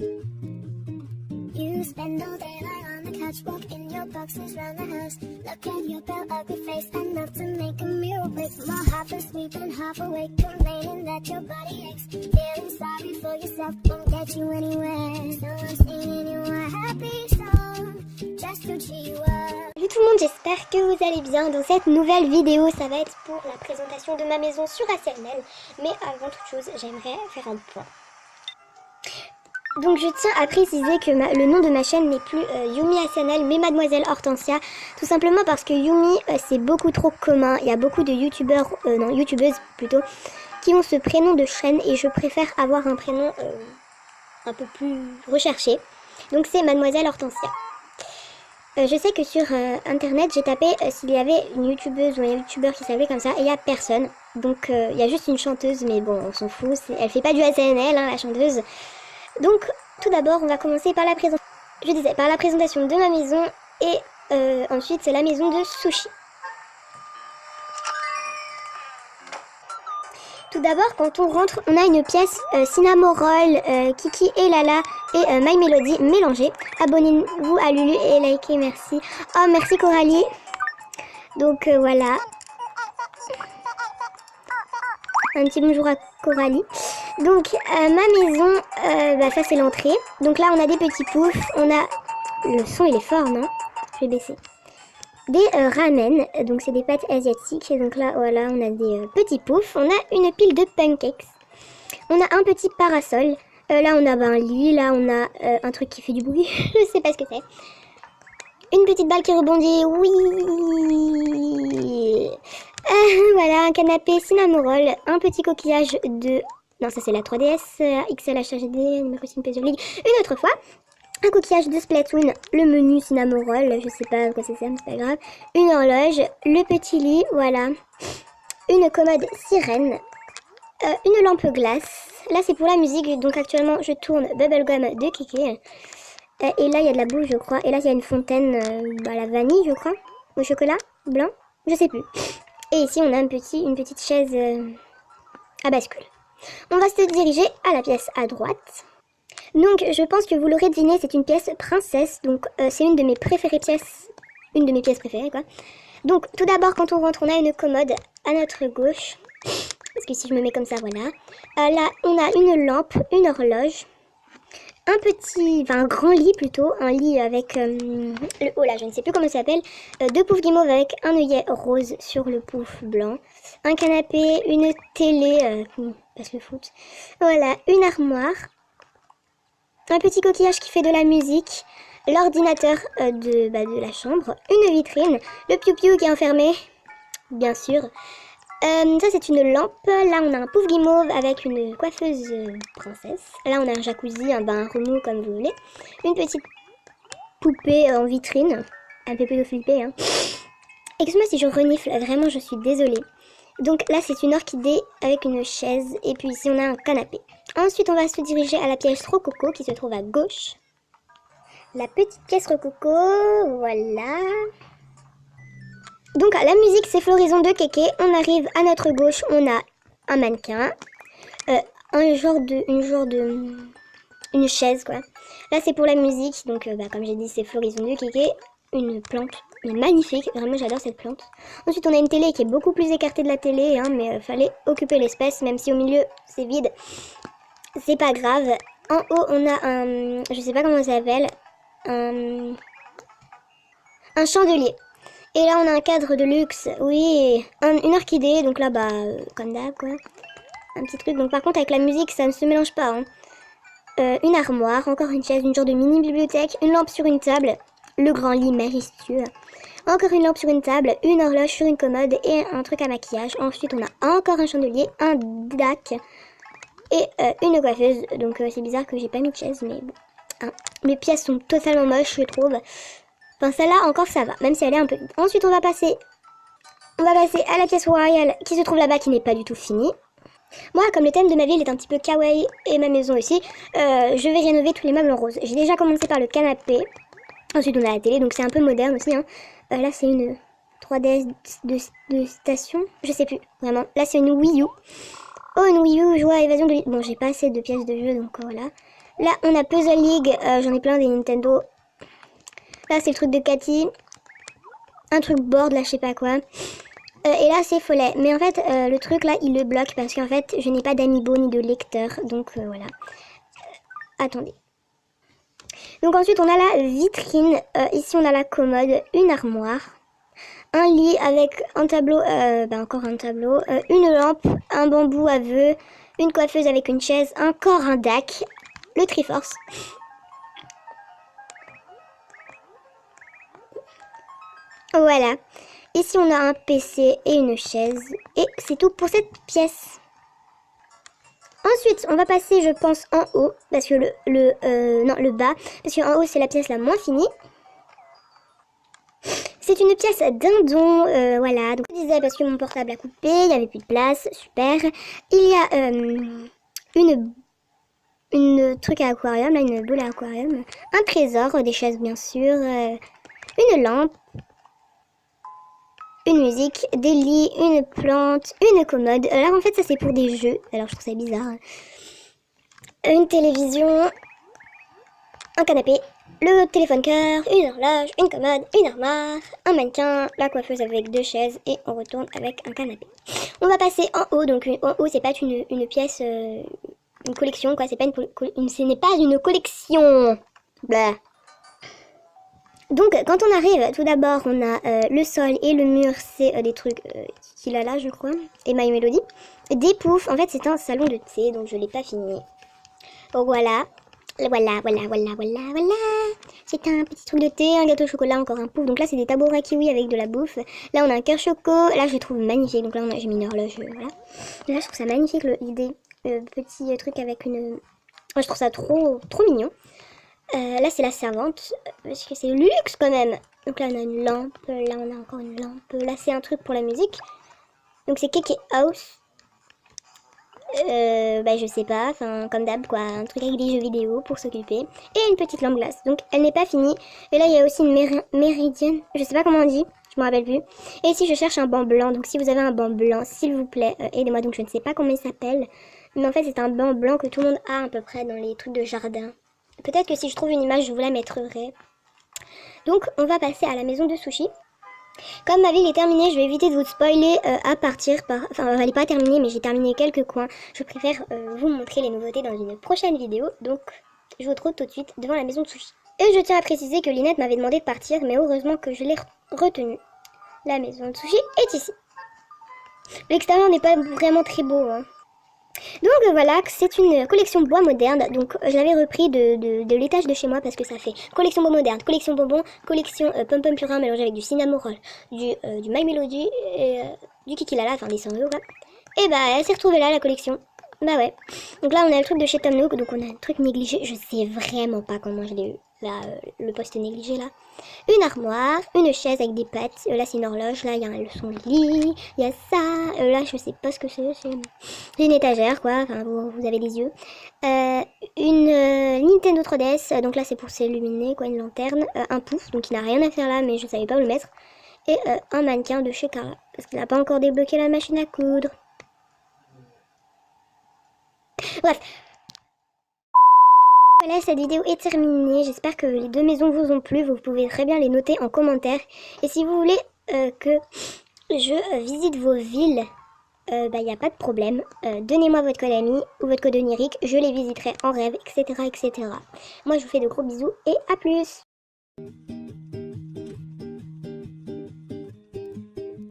You spend all day lying on the couch, walk in your boxes round the house. Look at your pale, ugly face, enough to make a mirror break. More half asleep and half awake, complaining that your body aches. Feeling sorry for yourself won't get you anywhere. So I'm singing you a happy song, just to cheer you up. Salut tout le monde, j'espère que vous allez bien. Dans cette nouvelle vidéo, ça va être pour la présentation de ma maison sur ACNL. Mais avant toute chose, j'aimerais faire un point. Donc je tiens à préciser que le nom de ma chaîne n'est plus Yumi ACNL mais Mademoiselle Hortensia. Tout simplement parce que Yumi c'est beaucoup trop commun. Il y a beaucoup de youtubeurs, youtubeuses plutôt, qui ont ce prénom de chaîne. Et je préfère avoir un prénom un peu plus recherché. Donc c'est Mademoiselle Hortensia. Je sais que sur internet j'ai tapé s'il y avait une youtubeuse ou un youtubeur qui s'appelait comme ça. Et il n'y a personne. Donc il y a juste une chanteuse mais bon on s'en fout. Elle fait pas du ACNL hein, la chanteuse. Donc, tout d'abord, on va commencer par la présentation de ma maison et ensuite c'est la maison de Sushi. Tout d'abord, quand on rentre, on a une pièce Cinnamoroll, Kiki et Lala et My Melody mélangées. Abonnez-vous à Lulu et likez, merci. Oh, merci Coralie. Donc voilà. Un petit bonjour à Coralie. Donc ma maison, ça c'est l'entrée. Donc là on a des petits poufs, on a... Le son il est fort non? Je vais baisser. Des ramen, donc c'est des pâtes asiatiques. Et donc là voilà on a des petits poufs. On a une pile de pancakes. On a un petit parasol. Là on a un lit, là on a un truc qui fait du bruit. Je sais pas ce que c'est. Une petite balle qui rebondit, oui. Voilà un canapé Cinnamoroll, un petit coquillage de... Non, ça c'est la 3DS, XL HHD, Microsim Puzzle League. Une autre fois, un coquillage de Splatoon, le menu Cinnamoroll, je sais pas quoi c'est ça, mais c'est pas grave. Une horloge, le petit lit, voilà. Une commode sirène, une lampe glace. Là c'est pour la musique, donc actuellement je tourne Bubblegum de Kiki. Et là il y a de la boue je crois. Et là il y a une fontaine à la vanille je crois. Au chocolat blanc, je sais plus. Et ici on a une petite chaise à bascule. On va se diriger à la pièce à droite. Donc je pense que vous l'aurez deviné, c'est une pièce princesse. Donc c'est une de mes pièces. Une de mes pièces préférées quoi. Donc tout d'abord quand on rentre on a une commode à notre gauche. Parce que si je me mets comme ça voilà. Là on a une lampe, une horloge. Un grand lit plutôt. Un lit avec le haut là je ne sais plus comment ça s'appelle. Deux poufs guimauves avec un œillet rose sur le pouf blanc. Un canapé, une télé... passe le foot. Voilà, une armoire, un petit coquillage qui fait de la musique, l'ordinateur de la chambre, une vitrine, le piou-piou qui est enfermé, bien sûr. Ça c'est une lampe, là on a un pouf guimauve avec une coiffeuse princesse. Là on a un jacuzzi, un bain remous comme vous voulez. Une petite poupée en vitrine, un peu pédophilipée hein. Excuse-moi si je renifle, vraiment je suis désolée. Donc là c'est une orchidée avec une chaise et puis ici on a un canapé. Ensuite on va se diriger à la pièce Rococo qui se trouve à gauche. La petite pièce Rococo, voilà. Donc la musique c'est Floraison de Kéké. On arrive à notre gauche, on a un mannequin, une chaise quoi. Là c'est pour la musique, donc comme j'ai dit c'est Floraison de Kéké. Une plante mais magnifique, vraiment j'adore cette plante. Ensuite on a une télé qui est beaucoup plus écartée de la télé hein, mais fallait occuper l'espace même si au milieu c'est vide, c'est pas grave. En haut on a un, je sais pas comment ça s'appelle, un chandelier. Et là on a un cadre de luxe, oui, une orchidée, donc là comme d'hab quoi, un petit truc. Donc par contre avec la musique ça ne se mélange pas hein. Une armoire, encore une chaise, une genre de mini bibliothèque, une lampe sur une table. Le grand lit majestueux. Encore une lampe sur une table, une horloge sur une commode et un truc à maquillage. Ensuite, on a encore un chandelier, un dac et une coiffeuse. Donc, c'est bizarre que j'ai pas mis de chaise, mais bon. Hein. Mes pièces sont totalement moches, je trouve. Enfin, celle-là, encore, ça va, même si elle est un peu vide. Ensuite, on va passer à la pièce royale qui se trouve là-bas, qui n'est pas du tout finie. Moi, comme le thème de ma ville est un petit peu kawaii et ma maison aussi, je vais rénover tous les meubles en rose. J'ai déjà commencé par le canapé. Ensuite on a la télé, donc c'est un peu moderne aussi hein. Là c'est une 3DS de station, je sais plus vraiment. Là c'est une Wii U. Oh une Wii U, joie, évasion de... Bon j'ai pas assez de pièces de jeu donc voilà. Là, on a Puzzle League. J'en ai plein des Nintendo. Là, c'est le truc de Cathy. Un truc board, là, je sais pas quoi. Et là, c'est Follet. Mais en fait, le truc, là, il le bloque parce qu'en fait, je n'ai pas d'amiibo ni de lecteur. Donc, voilà. Attendez. Donc, ensuite, on a la vitrine. Ici, on a la commode, une armoire. Un lit avec un tableau, encore un tableau, une lampe, un bambou à vœux, une coiffeuse avec une chaise, encore un DAC, le Triforce. Voilà. Ici, on a un PC et une chaise. Et c'est tout pour cette pièce. Ensuite, on va passer, je pense, en haut. Parce que le bas. Parce qu'en haut, c'est la pièce la moins finie. C'est une pièce dindon, voilà, donc je disais parce que mon portable a coupé, il n'y avait plus de place, super. Il y a une truc à aquarium, là, une boule à aquarium, un trésor, des chaises bien sûr, une lampe, une musique, des lits, une plante, une commode. Là en fait ça c'est pour des jeux, alors je trouve ça bizarre. Une télévision, un canapé. Le téléphone cœur, une horloge, une commode, une armoire, un mannequin, la coiffeuse avec deux chaises et on retourne avec un canapé. On va passer en haut, donc en haut c'est pas une pièce, une collection quoi, c'est pas ce n'est pas une collection. Blah. Donc quand on arrive, tout d'abord on a le sol et le mur, c'est des trucs qu'il a là je crois, et My Melody. Des poufs, en fait c'est un salon de thé donc je l'ai pas fini. Donc voilà. Voilà. C'est un petit truc de thé, un gâteau au chocolat, encore un pouf. Donc là, c'est des tabourets kiwi avec de la bouffe. Là, on a un cœur choco. Là, je le trouve magnifique. Donc là, j'ai mis une horloge. Voilà. Et là, je trouve ça magnifique, l'idée. Petit truc avec une... Moi, je trouve ça trop mignon. Là, c'est la servante. Parce que c'est luxe quand même. Donc là, on a une lampe. Là, on a encore une lampe. Là, c'est un truc pour la musique. Donc c'est Keke House. Je sais pas, enfin comme d'hab quoi, un truc avec des jeux vidéo pour s'occuper. Et une petite lampe glace, donc elle n'est pas finie. Et là il y a aussi une méridienne, je sais pas comment on dit, je me rappelle plus. Et ici je cherche un banc blanc, donc si vous avez un banc blanc, s'il vous plaît, aidez-moi. Donc je ne sais pas comment il s'appelle, mais en fait c'est un banc blanc que tout le monde a à peu près dans les trucs de jardin. Peut-être que si je trouve une image je vous la mettrai. Donc on va passer à la maison de sushi. Comme ma ville est terminée, je vais éviter de vous spoiler à partir par... Enfin, elle n'est pas terminée, mais j'ai terminé quelques coins. Je préfère vous montrer les nouveautés dans une prochaine vidéo. Donc, je vous retrouve tout de suite devant la maison de sushi. Et je tiens à préciser que Linette m'avait demandé de partir, mais heureusement que je l'ai retenue. La maison de sushi est ici. L'extérieur n'est pas vraiment très beau, hein. Donc voilà, c'est une collection bois moderne. Donc j'avais repris de l'étage de chez moi parce que ça fait collection bois moderne, collection bonbons, collection pom pom purin mélangé avec du cinnamon roll, du My Melody et du Kikilala, enfin des 100 € quoi. Et bah elle s'est retrouvée là la collection. Bah ouais. Donc là on a le truc de chez Tom Nook, donc on a un truc négligé. Je sais vraiment pas comment je l'ai eu. Là, le poste négligé là. Une armoire, une chaise avec des pattes. Là c'est une horloge, là il y a son lit, il y a ça. Là je sais pas ce que c'est une étagère quoi, enfin vous avez des yeux. Une Nintendo 3DS, donc là c'est pour s'illuminer quoi, une lanterne. Un pouf, donc il n'a rien à faire là mais je savais pas où le mettre. Et un mannequin de chez Cara, parce qu'il n'a pas encore débloqué la machine à coudre. Bref. Voilà, cette vidéo est terminée. J'espère que les deux maisons vous ont plu. Vous pouvez très bien les noter en commentaire. Et si vous voulez que je visite vos villes, il n'y a pas de problème. Donnez-moi votre code ami ou votre code onirique. Je les visiterai en rêve, etc. etc. Moi, je vous fais de gros bisous et à plus.